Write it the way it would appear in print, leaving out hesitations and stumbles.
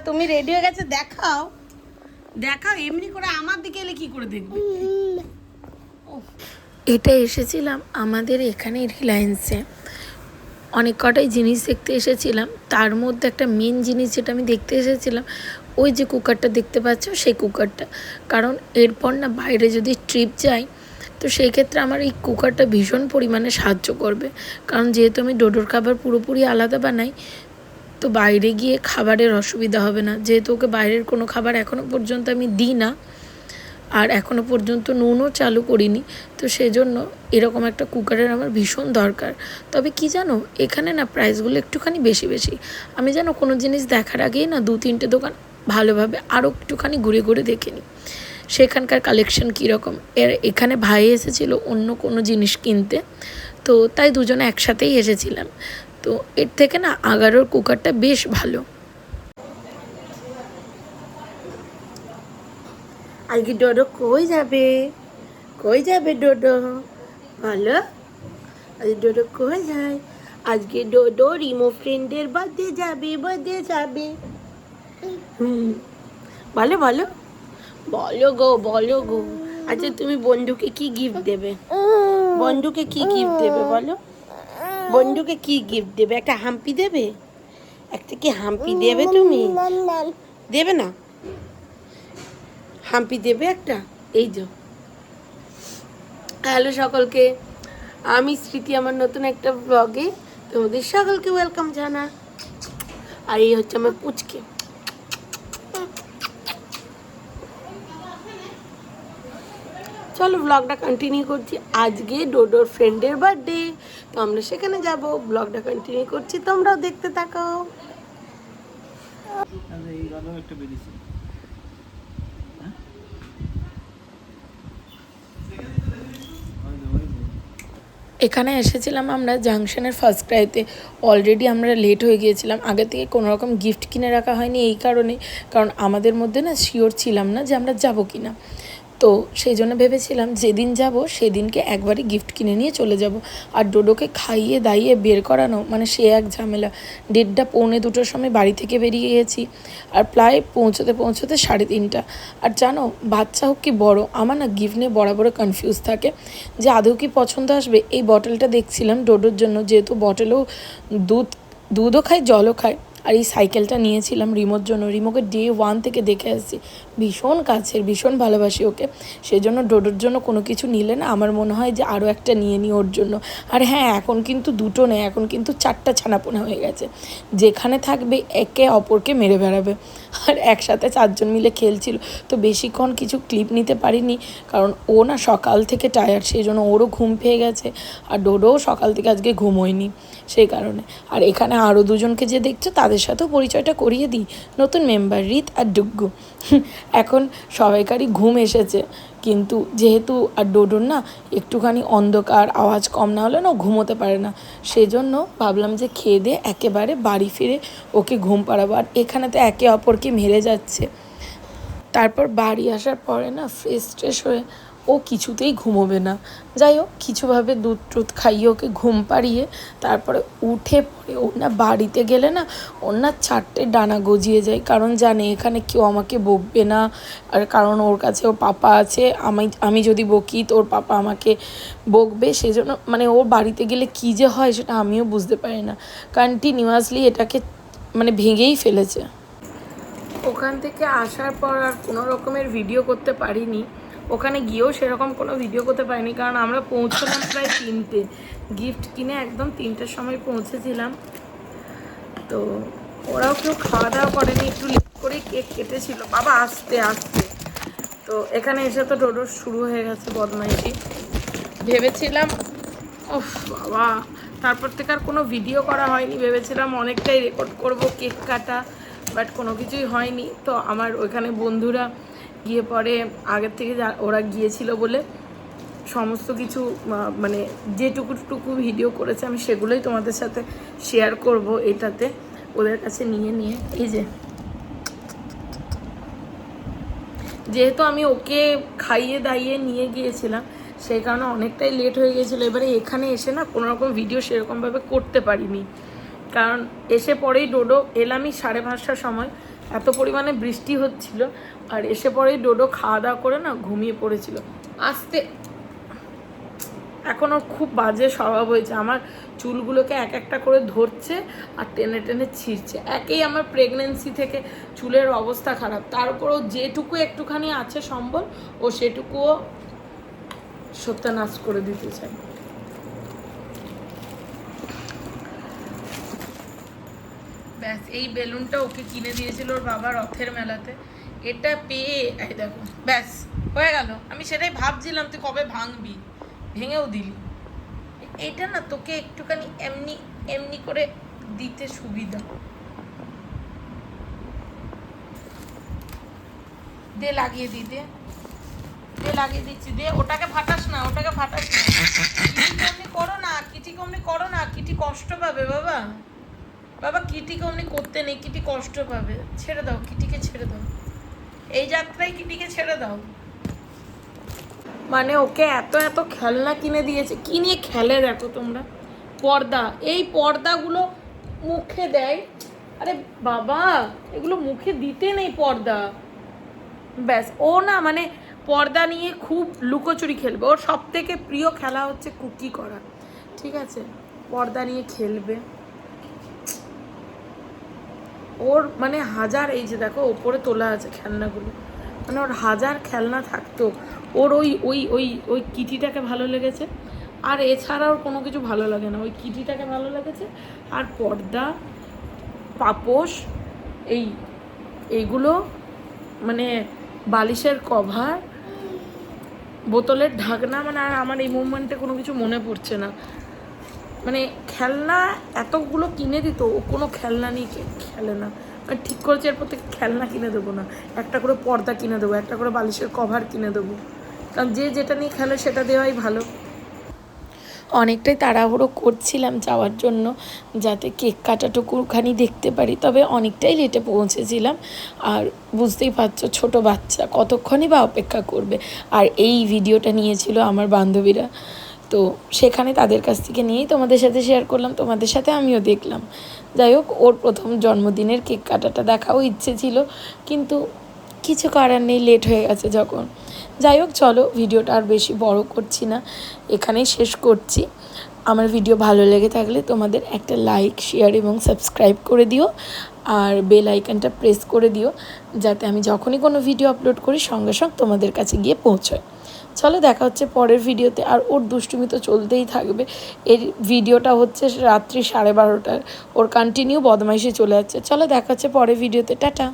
তুমি রেডি হয়ে গেছে, দেখাও দেখাও। এমনি করে আমার দিকে এলে কি করে দেখবে? এটা এসেছিলাম আমাদের এখানে রিলায়েন্সে, অনেক কটাই জিনিস দেখতে এসেছিলাম। তার মধ্যে একটা মেন জিনিস যেটা আমি দেখতে এসেছিলাম, ওই যে কুকারটা দেখতে পাচ্ছ, সেই কুকারটা। কারণ এরপর না বাইরে যদি ট্রিপ যাই, তো সেই ক্ষেত্রে আমার এই কুকারটা ভীষণ পরিমাণে সাহায্য করবে। কারণ যেহেতু আমি ডোডোর খাবার পুরোপুরি আলাদা বানাই, তো বাইরে গিয়ে খাবারের অসুবিধা হবে না। যেহেতু ওকে বাইরের কোনো খাবার এখনও পর্যন্ত আমি দিই না, আর এখনও পর্যন্ত নুনও চালু করিনি, তো সেজন্য এরকম একটা কুকারের আমার ভীষণ দরকার। তবে কি জানো, এখানে না প্রাইসগুলো একটুখানি বেশি বেশি। আমি জানো কোনো জিনিস দেখার আগেই না 2-3টে দোকান ভালোভাবে আরও একটুখানি ঘুরে ঘুরে দেখে নিই সেখানকার কালেকশন কীরকম। এখানে ভাই এসেছিল অন্য কোনো জিনিস কিনতে, তো তাই দুজনে একসাথেই এসেছিলাম। তো এর থেকে না আগারোর কুকারটা বেশ ভালো। আজকে ডোডো কই যাবে? কই যাবে ডোডো? বলো, আজকে ডোডো কই যায়? আজকে ডোডো রিমো ফ্রেন্ডের বার্থডে যাবে, বার্থডে যাবে। বলো বলো বলো গো, বলো গো। আচ্ছা তুমি বন্ধুকে কি গিফট দেবে? বন্ধুকে কি গিফট দেবে বলো? বন্ধুকে কি গিফট দেবে? একটা হাম্পি দেবে? একটা কি হাম্পি দেবে তুমি? দেবে না? হাম্পি দেবে একটা? এই যে, হ্যালো সকলকে, আমি স্মৃতি আমার নতুন একটা ব্লগে তোমাদের সকলকে ওয়েলকাম জানা। আর এই হচ্ছে আমার পুচকে। চলো ব্লগটা কন্টিনিউ করছি। আজকে ডোডোর ফ্রেন্ডের বার্থডে, তো আমরা সেখানে যাব। ব্লগটা কন্টিনিউ করছি, তোমরাও দেখতে থাকো। এখানে এসেছিলাম আমরা জাংশনের ফার্স্ট ক্রাইতে। অলরেডি আমরা লেট হয়ে গিয়েছিলাম, আগে থেকে কোনো রকম গিফট কিনে রাখা হয়নি এই কারণে, কারণ আমাদের মধ্যে না শিওর ছিলাম না যে আমরা যাব কি না। তো সেই জন্য ভেবেছিলাম যেদিন যাব সেদিনকে একবারই গিফট কিনে নিয়ে চলে যাব। আর ডোডোকে খাইয়ে দাইয়ে বের করানো মানে সে এক ঝামেলা। 1:30 পৌনে 2টোর সময় বাড়ি থেকে বেরিয়ে গেছি, আর প্রায় পৌঁছতে পৌঁছতে 3:30। আর জানো, বাচ্চা হোক কি বড়, আমার না গিফট নিয়ে বরাবর কনফিউজ থাকে যে আদৌ কি পছন্দ আসবে। এই বটলটা দেখছিলাম ডোডোর জন্য, যেহেতু বটলেও দুধও খায় জলও খায়। আর এই সাইকেলটা নিয়েছিলাম রিমোর জন্য। রিমোকে ডে 1 থেকে দেখে আসছি, ভীষণ কাছের, ভীষণ ভালোবাসি ওকে। সেই জন্য ডোডোর জন্য কোনো কিছু নিলে না আমার মনে হয় যে আরও একটা নিয়ে নিই ওর জন্য। আর হ্যাঁ, এখন কিন্তু 2টো নেই, এখন কিন্তু 4টা ছানাপোনা হয়ে গেছে। যেখানে থাকবে একে অপরকে মেরে বেড়াবে। আর একসাথে 4জন মিলে খেলছিল, তো বেশিক্ষণ কিছু ক্লিপ নিতে পারিনি, কারণ ও না সকাল থেকে টায়ার্ড, সেই জন্য ওরও ঘুম পেয়ে গেছে। আর ডোডোও সকাল থেকে আজকে ঘুমোয়নি সেই কারণে। আর এখানে আরও দুজনকে যে দেখছো তাদের সাথেও পরিচয়টা করিয়ে দিই, নতুন মেম্বার রিত আর ডুগ্গু। এখন সবাইকারই ঘুম এসেছে, কিন্তু যেহেতু আর ডোডোর না একটুখানি অন্ধকার, আওয়াজ কম না হলে না ঘুমোতে পারে না, সেজন্য ভাবলাম যে খেয়ে দিয়ে একেবারে বাড়ি ফিরে ওকে ঘুম পাড়াবো। আর এখানে তো একে অপরকে মেরে যাচ্ছে। তারপর বাড়ি আসার পরে না ফ্রেশ ট্রেশ হয়ে ও কিছুতেই ঘুমোবে না। যাই হোক, কিছুভাবে দুধ টুধ খাইয়ে ওকে ঘুম পাড়িয়ে তারপরে উঠে পড়ে ওর না বাড়িতে গেলে না ওর না 4টে ডানা গজিয়ে যায়, কারণ জানে এখানে কেউ আমাকে বকবে না। আর কারণ ওর কাছে ওর পাপা আছে, আমি যদি বকি তো ওর পাপা আমাকে বকবে। সেজন্য মানে ওর বাড়িতে গেলে কী যে হয় সেটা আমিও বুঝতে পারি না। কন্টিনিউয়াসলি এটাকে মানে ভেঙেই ফেলেছে। ওখান থেকে আসার পর আর কোনো রকমের ভিডিও করতে পারিনি, ওখানে গিয়েও সেরকম কোনো ভিডিও করতে পারিনি, কারণ আমরা পৌঁছলাম প্রায় 3টে। গিফট কিনে একদম 3টের সময় পৌঁছেছিলাম। তো ওরাও কেউ খাওয়া দাওয়া করেনি, একটু লেট করে কেক কেটেছিল বাবা আস্তে আস্তে। তো এখানে এসে তো ডোডোর শুরু হয়ে গেছে বদমাইশি। ভেবেছিলাম ওফ বাবা, তারপর থেকে আর কোনো ভিডিও করা হয়নি। ভেবেছিলাম অনেকটাই রেকর্ড করব কেক কাটা, বাট কোনো কিছুই হয়নি। তো আমার ওইখানে বন্ধুরা গিয়ে পরে আগের থেকে ওরা গিয়েছিল বলে সমস্ত কিছু মানে যেটুকু ভিডিও করেছে আমি সেগুলোই তোমাদের সাথে শেয়ার করব এটাতে, ওদের কাছে নিয়ে নিয়ে। এই যেহেতু আমি ওকে খাইয়ে দাইয়ে নিয়ে গিয়েছিলাম, সেই কারণে অনেকটাই লেট হয়ে গিয়েছিলো। এবারে এখানে এসে না কোনো রকম ভিডিও সেরকমভাবে করতে পারিনি, কারণ এসে পরেই ডোডো এলামই 5:30টার সময়। এত পরিমাণে বৃষ্টি হচ্ছিল, আর এসে পরেই ডোডো খাওয়া দাওয়া করে না ঘুমিয়ে পড়েছিল। আসতে এখন ওর খুব বাজে স্বভাব হয়েছে, আমার চুলগুলোকে এক একটা করে ধরছে আর টেনে টেনে ছিঁড়ছে। একেই আমার প্রেগনেন্সি থেকে চুলের অবস্থা খারাপ, তার উপরও যেটুকু একটুখানি আছে সম্বল ও সেটুকুও সত্যানাশ করে দিতে চাই। ব্যাস এই বেলুনটা ওকে কিনে দিয়েছিল ওর বাবা রথের মেলাতে, এটা পেয়ে এই দেখো ব্যাস হয়ে গেল। আমি সেটাই ভাবছিলাম তুই কবে ভাঙবি, ভেঙেও দিলি। এটা না তোকে একটুখানি এমনি এমনি করে দিতে সুবিধা। দে লাগিয়ে দি, দে লাগিয়ে দিচ্ছি, দে। ওটাকে ফাটাস না, ওটাকে ফাটাস না। কিটি কমনি করো না, কিটি কমনি করো না, কিটি কষ্ট পাবে বাবা। বাবা কিটি কমনি করতে নেই, কিটি কষ্ট পাবে। ছেড়ে দাও, কিটিকে ছেড়ে দাও, এই যাত্রায় কিটিকে ছেড়ে দাও। মানে ওকে এত এত খেলনা কিনে দিয়েছে, কি নিয়ে খেলে দেখো তোমরা। পর্দা, এই পর্দাগুলো মুখে দেয়। আরে বাবা এগুলো মুখে দিতে নেই পর্দা। ব্যাস ও না মানে পর্দা নিয়ে খুব লুকোচুরি খেলবে। ওর সব থেকে প্রিয় খেলা হচ্ছে কুকি করা, ঠিক আছে? পর্দা নিয়ে খেলবে ওর মানে হাজার, এই যে দেখো ওপরে তোলা আছে খেলনাগুলো, মানে ওর হাজার খেলনা থাকতো, ওর ওই ওই ওই ওই কিটিটাকে ভালো লেগেছে, আর এছাড়া ওর কোনো কিছু ভালো লাগে না। ওই কিটিটাকে ভালো লেগেছে, আর পর্দা, পাপোশ, এইগুলো মানে বালিশের কভার, বোতলের ঢাকনা, মানে আর আমার এই মুভমেন্টে কোনো কিছু মনে পড়ছে না। মানে খেলনা এতগুলো কিনে দিত, ও কোনো খেলনা নিয়ে খেলে না। মানে ঠিক করেছে এরপর থেকে খেলনা কিনে দেবো না, একটা করে পর্দা কিনে দেবো, একটা করে বালিশের কভার কিনে দেবো, কারণ যে যেটা নিয়ে খেলে সেটা দেওয়াই ভালো। অনেকটাই তাড়াহুড়ো করছিলাম যাওয়ার জন্য, যাতে কেক কাটাটুকুখানি দেখতে পারি, তবে অনেকটাই লেটে পৌঁছেছিলাম। আর বুঝতেই পারছো ছোটো বাচ্চা কতক্ষণই বা অপেক্ষা করবে। আর এই ভিডিওটা নিয়েছিল আমার বান্ধবীরা, তো সেখানে তাদের কাছ থেকে নিয়েই তোমাদের সাথে শেয়ার করলাম, তোমাদের সাথে আমিও দেখলাম। যাই হোক, ওর প্রথম জন্মদিনের কেক কাটাটা দেখাও ইচ্ছে ছিল, কিন্তু কিছু করার নেই, লেট হয়ে গেছে যখন। যাই হোক চলো, ভিডিওটা আর বেশি বড় করছি না, এখানেই শেষ করছি। আমার ভিডিও ভালো লেগে থাকলে তোমাদের একটা লাইক, শেয়ার এবং সাবস্ক্রাইব করে দিও, আর বেল আইকনটা প্রেস করে দিও, যাতে আমি যখনই কোনো ভিডিও আপলোড করি সঙ্গে সঙ্গে তোমাদের কাছে গিয়ে পৌঁছয়। চলো দেখা হচ্ছে পরের ভিডিওতে। আর ওর দুষ্টুমি তো চলতেই থাকবে। এর ভিডিওটা হচ্ছে রাত্রি 12:30টার, ওর কন্টিনিউ বদমাইশি চলে যাচ্ছে। চলো দেখা হচ্ছে পরের ভিডিওতে, টাটা।